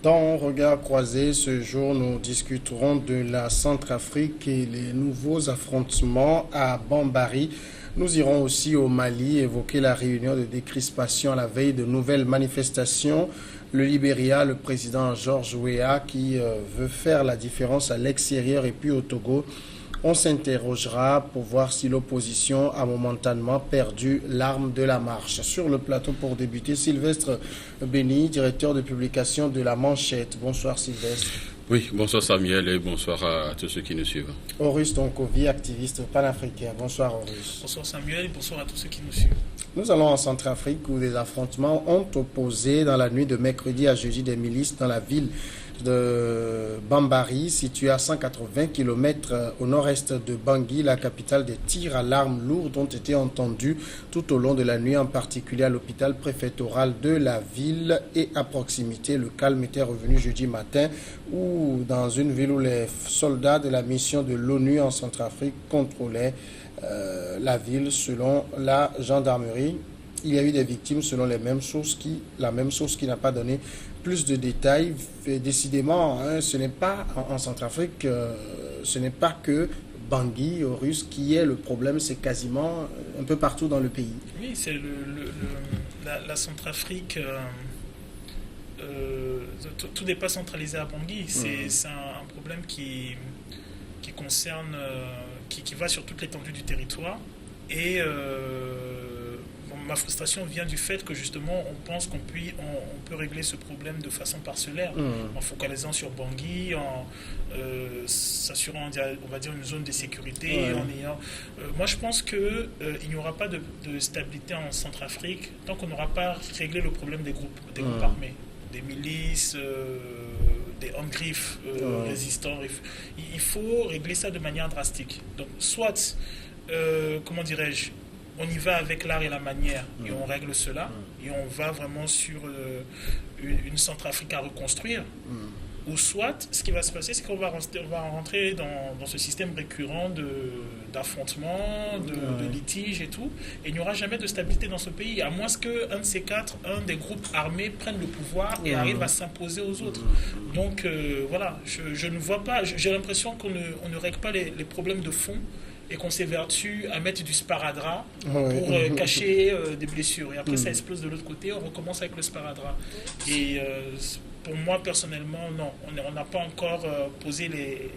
Dans Regard croisé, ce jour, nous discuterons de la Centrafrique et les nouveaux affrontements à Bambari. Nous irons aussi au Mali évoquer la réunion de décrispation à la veille de nouvelles manifestations. Le Libéria, le président George Weah qui veut faire la différence à l'extérieur et puis au Togo. On s'interrogera pour voir si l'opposition a momentanément perdu l'arme de la marche. Sur le plateau pour débuter, Sylvestre Béni, directeur de publication de La Manchette. Bonsoir Sylvestre. Oui, bonsoir Samuel et bonsoir à tous ceux qui nous suivent. Horus Tonkovi, activiste panafricain. Bonsoir Horus. Bonsoir Samuel et bonsoir à tous ceux qui nous suivent. Nous allons en Centrafrique où des affrontements ont opposé dans la nuit de mercredi à jeudi des milices dans la ville de Bambari, située à 180 km au nord-est de Bangui, la capitale. Des tirs à l'arme lourde ont été entendus tout au long de la nuit, en particulier à l'hôpital préfectoral de la ville et à proximité. Le calme était revenu jeudi matin où dans une ville où les soldats de la mission de l'ONU en Centrafrique contrôlaient la ville selon la gendarmerie. Il y a eu des victimes selon la même source qui n'a pas donné plus de détails. Décidément, ce n'est pas en Centrafrique, ce n'est pas que Bangui, Horus, qui est le problème, c'est quasiment un peu partout dans le pays. Oui, c'est la Centrafrique. Tout n'est pas centralisé à Bangui. C'est un problème qui concerne, qui va sur toute l'étendue du territoire. Et ma frustration vient du fait que justement on pense qu'on peut régler ce problème de façon parcellaire, en focalisant sur Bangui, en s'assurant, on va dire, une zone de sécurité. Moi je pense qu'il n'y aura pas de stabilité en Centrafrique tant qu'on n'aura pas réglé le problème des groupes armés, des milices, des hommes-griffes résistants. Il faut régler ça de manière drastique. Donc soit, comment dirais-je, on y va avec l'art et la manière et on règle cela et on va vraiment sur une Centrafrique à reconstruire. Ou soit, ce qui va se passer, c'est qu'on va rentrer dans ce système récurrent d'affrontements, de litiges et tout, et il n'y aura jamais de stabilité dans ce pays, à moins qu'un de ces quatre, un des groupes armés prenne le pouvoir et arrive à s'imposer aux autres. Donc voilà, je ne vois pas, j'ai l'impression qu'on ne règle pas les problèmes de fond, et qu'on s'évertue à mettre du sparadrap pour cacher des blessures. Et après, ça explose de l'autre côté, on recommence avec le sparadrap. Et pour moi, personnellement, non, on n'a pas encore posé les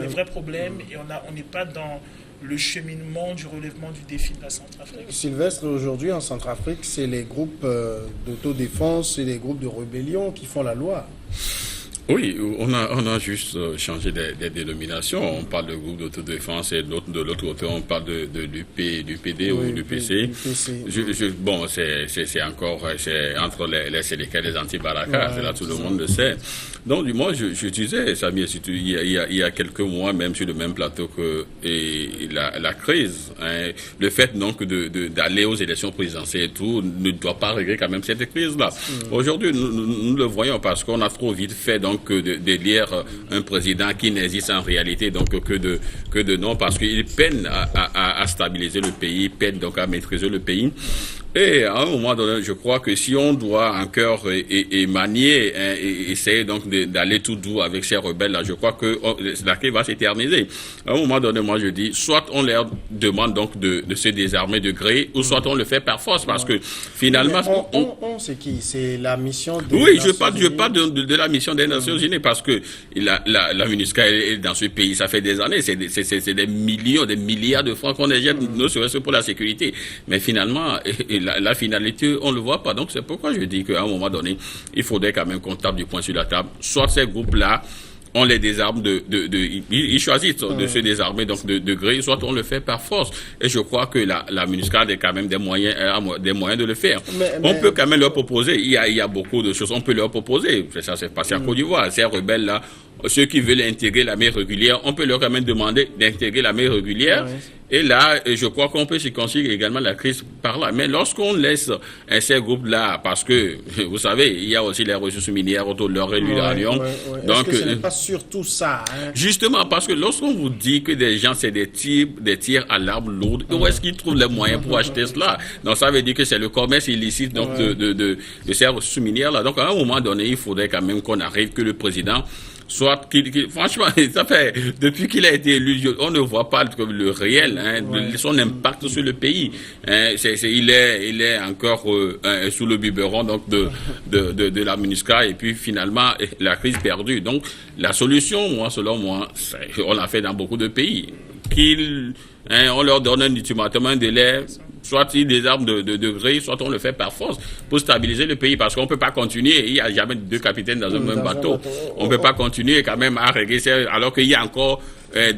vrais problèmes et on n'est pas dans le cheminement du relèvement du défi de la Centrafrique. Sylvestre, aujourd'hui en Centrafrique, c'est les groupes d'autodéfense et les groupes de rébellion qui font la loi. Oui, on a juste changé des dénominations. On parle de groupe d'autodéfense et de l'autre côté, on parle de l'UPD ou du PC. Bon, c'est encore, c'est entre les syndicats et les anti-Baraka, c'est là tout le monde le sait. Donc, du moins, je disais, Samir, il y a quelques mois, même sur le même plateau que la crise, le fait donc d'aller aux élections présidentielles et tout, ne doit pas régler quand même cette crise-là. Aujourd'hui, nous le voyons parce qu'on a trop vite fait donc d'élire un président qui n'existe en réalité donc que de nom, parce qu'il peine à stabiliser le pays, peine donc à maîtriser le pays. Et à un moment donné, je crois que si on doit en cœur et manier, et essayer donc d'aller tout doux avec ces rebelles-là, je crois que la crise va s'éterniser. À un moment donné, moi je dis, soit on leur demande donc de se désarmer de gré, ou soit on le fait par force, parce que finalement... C'est qui? C'est la mission des Oui, Nations je parle de la mission des Nations Unies, parce que la MINUSCA est dans ce pays, ça fait des années, c'est des millions, des milliards de francs qu'on éjecte, ne serait-ce pour la sécurité. Mais finalement... La finalité, on ne le voit pas. Donc, c'est pourquoi je dis qu'à un moment donné, il faudrait quand même qu'on tape du poing sur la table. Soit ces groupes-là, on les désarme ils choisissent de se désarmer donc de gré, soit on le fait par force. Et je crois que la MINUSCA a quand même des moyens de le faire. On peut quand même leur proposer, il y a beaucoup de choses, on peut leur proposer. Ça s'est passé à Côte d'Ivoire. Ces rebelles-là ceux qui veulent intégrer la mer régulière, on peut leur quand même demander d'intégrer la mer régulière. Et là, je crois qu'on peut circonscrire également la crise par là. Mais lorsqu'on laisse ces groupes-là, parce que, vous savez, il y a aussi les ressources minières autour de l'or et de l'uranium. Donc, ce n'est pas surtout ça. Justement, parce que lorsqu'on vous dit que des gens, c'est des tirs à l'arme lourde, où est-ce qu'ils trouvent les moyens pour acheter cela? Donc, ça veut dire que c'est le commerce illicite donc, de ces ressources minières-là. Donc, à un moment donné, il faudrait quand même qu'on arrive, que le président soit franchement, ça fait depuis qu'il a été élu, on ne voit pas le réel, son impact sur le pays. Il est encore sous le biberon donc de la MINUSCA, et puis finalement la crise perdue. Donc la solution, selon moi, on l'a fait dans beaucoup de pays. On leur donne un ultimatum, un délai. Soit il désarme de gré, soit on le fait par force pour stabiliser le pays, parce qu'on ne peut pas continuer. Il n'y a jamais deux capitaines dans un même bateau. On ne peut pas continuer quand même à régler ça, alors qu'il y a encore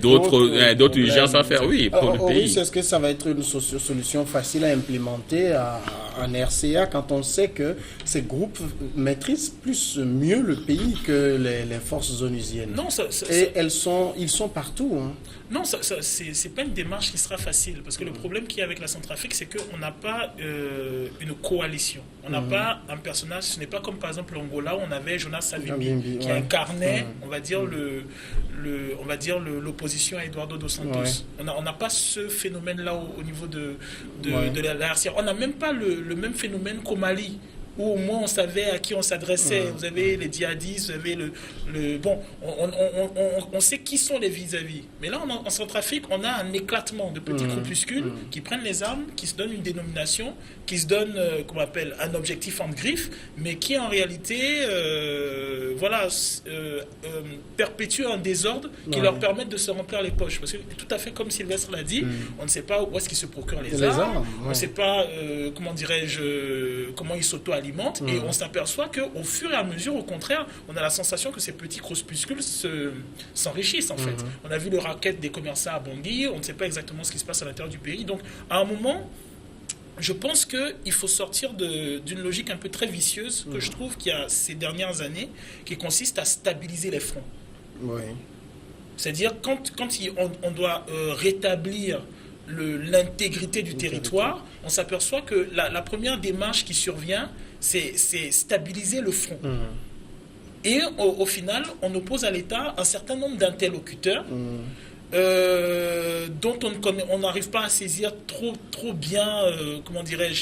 d'autres urgences à faire, pour le pays. Est-ce que ça va être une solution facile à implémenter en RCA quand on sait que ces groupes maîtrisent mieux le pays que les forces onusiennes? Non, ils sont partout. Non, c'est pas une démarche qui sera facile, parce que le problème qu'il y a avec la Centrafrique, c'est qu'on n'a pas une coalition. On n'a pas un personnage, ce n'est pas comme par exemple l'Angola où on avait Jonas Savimbi qui incarnait, on va dire, l'opposition à Eduardo dos Santos. On n'a pas ce phénomène-là au niveau de la RCA. On n'a même pas le même phénomène qu'au Mali, où au moins on savait à qui on s'adressait. Vous avez les djihadistes, vous avez on sait qui sont les vis-à-vis. Mais là, en Centrafrique, on a un éclatement de petits groupuscules qui prennent les armes, qui se donnent une dénomination, qui se donnent, qu'on appelle, un objectif en griffe, mais qui en réalité, perpétuent un désordre qui leur permet de se remplir les poches. Parce que tout à fait comme Sylvestre l'a dit, on ne sait pas où est-ce qu'ils se procurent les armes, on ne sait pas, comment ils s'auto-alimentent, et on s'aperçoit qu'au fur et à mesure, au contraire, on a la sensation que ces petits groupuscules s'enrichissent en fait. On a vu le racket des commerçants à Bangui, on ne sait pas exactement ce qui se passe à l'intérieur du pays. Donc à un moment, je pense qu'il faut sortir d'une logique un peu très vicieuse que je trouve qu'il y a ces dernières années, qui consiste à stabiliser les fronts. C'est-à-dire quand on doit rétablir l'intégrité du territoire, on s'aperçoit que la première démarche qui survient, c'est stabiliser le front. Et au final, on oppose à l'État un certain nombre d'interlocuteurs dont on n'arrive pas à saisir trop bien,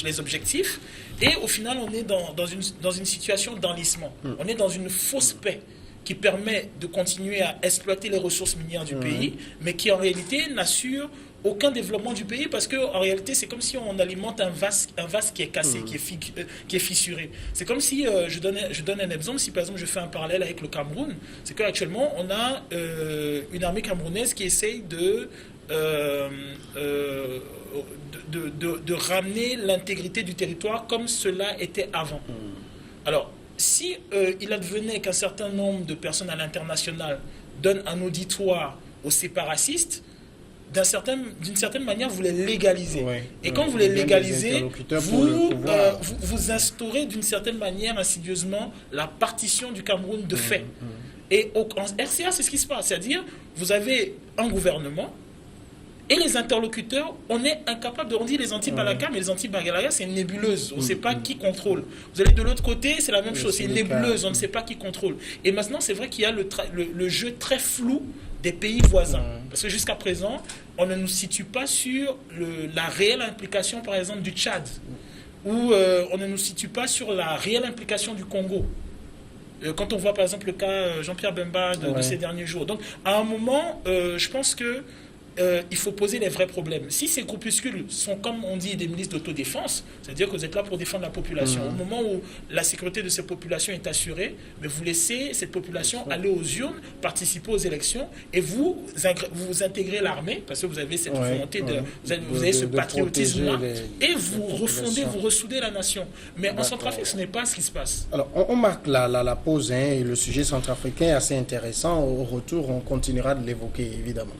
les objectifs. Et au final, on est dans une situation d'enlisement. On est dans une fausse paix qui permet de continuer à exploiter les ressources minières du pays, mais qui en réalité n'assure aucun développement du pays, parce qu'en réalité, c'est comme si on alimente un vase qui est cassé, qui est fissuré. C'est comme si, je donne un exemple, si par exemple je fais un parallèle avec le Cameroun, c'est qu'actuellement, on a une armée camerounaise qui essaye de ramener l'intégrité du territoire comme cela était avant. Alors, si il advenait qu'un certain nombre de personnes à l'international donnent un auditoire aux séparatistes, d'une certaine manière, vous les légalisez. Et quand vous les légalisez, vous instaurez d'une certaine manière, insidieusement, la partition du Cameroun de fait. Et en RCA, c'est ce qui se passe. C'est-à-dire, vous avez un gouvernement, et les interlocuteurs, on est incapable de dire les anti-Balaka, mais les anti-Bagalaga, c'est une nébuleuse. On ne sait pas qui contrôle. Vous allez de l'autre côté, c'est la même chose. C'est une nébuleuse, on ne sait pas qui contrôle. Et maintenant, c'est vrai qu'il y a le jeu très flou des pays voisins. Parce que jusqu'à présent, on ne nous situe pas sur la réelle implication, par exemple, du Tchad. Ou on ne nous situe pas sur la réelle implication du Congo. Quand on voit, par exemple, le cas Jean-Pierre Bemba de ces derniers jours. Donc, à un moment, je pense que il faut poser les vrais problèmes. Si ces groupuscules sont, comme on dit, des milices d'autodéfense, c'est-à-dire que vous êtes là pour défendre la population. Au moment où la sécurité de ces populations est assurée, mais vous laissez cette population aller aux urnes, participer aux élections, et vous intégrez l'armée, parce que vous avez cette volonté vous avez ce patriotisme-là, et vous refondez, vous ressoudez la nation. Mais en Centrafrique, ce n'est pas ce qui se passe. Alors, on marque la pause, et le sujet centrafricain est assez intéressant. Au retour, on continuera de l'évoquer, évidemment.